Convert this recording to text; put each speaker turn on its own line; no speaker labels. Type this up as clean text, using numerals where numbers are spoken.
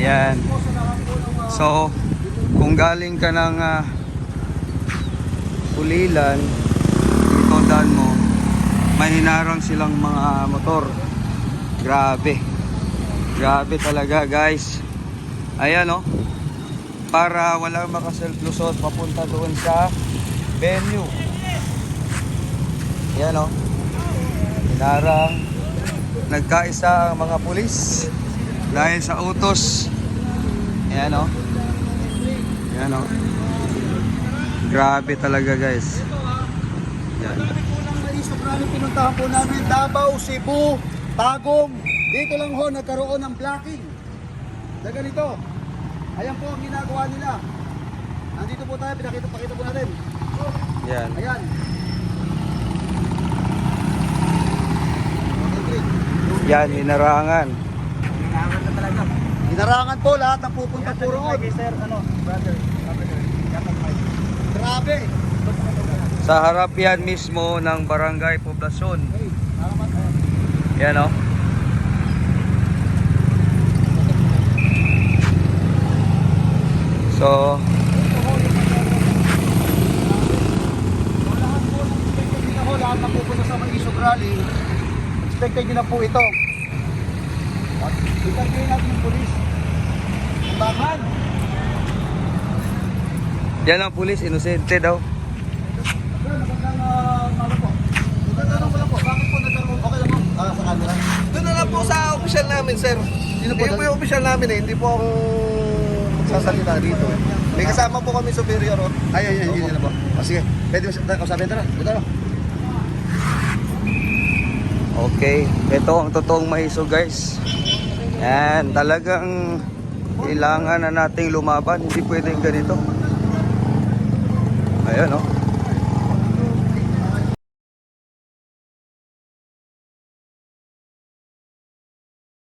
Yan. So, kung galing ka ng Ulilan, ito daan mo, may hinarang silang mga motor. Grabe. Grabe talaga, guys. Ayan, oh. Para walang makaselflusot papunta doon sa venue. Ayan, oh. Hinarang. Nagkaisa ang mga pulis dahil sa utos. Ayan, oh. Ayan, oh. Grabe talaga, guys. Yan.
Pinuntahan po namin Davao, Cebu, Tagum. Dito lang ho nagkaroon ng blocking. Na ganito. Ayan po ang ginagawa nila. Nandito po tayo, pakita po natin.
Yan.
Ayan.
Yan, hinarangan.
Hinarangan na talaga. Hinarangan po lahat ng pupunta po roon. Sir, brother. Grabe.
Sa harap yan mismo ng Barangay Poblasyon. Yan, oh. So,
lahat na pupunta sa mga Isog Rally, expected nyo na po ito. Itargayin natin ng polis. Bakit?
yan ang pulis, inosente daw.
Magandang umaga po. Magandang umaga po. Bakit po nagkaroon? Okay lang po. Sa camera.
Doon na lang po sa opisyal namin, sir.
Sino po?
Hindi po yung opisyal namin eh. Hindi po ako magsasalita dito. May kasama po kami superior. Oh.
Ay, yun na po. Sige. Pwede mo kausapin. Tara. Dito na.
Okay, ito ang totoong Mahiso, guys. Yan, talagang kailangan na nating lumaban. Hindi pwedeng ganito. Ayan, oh.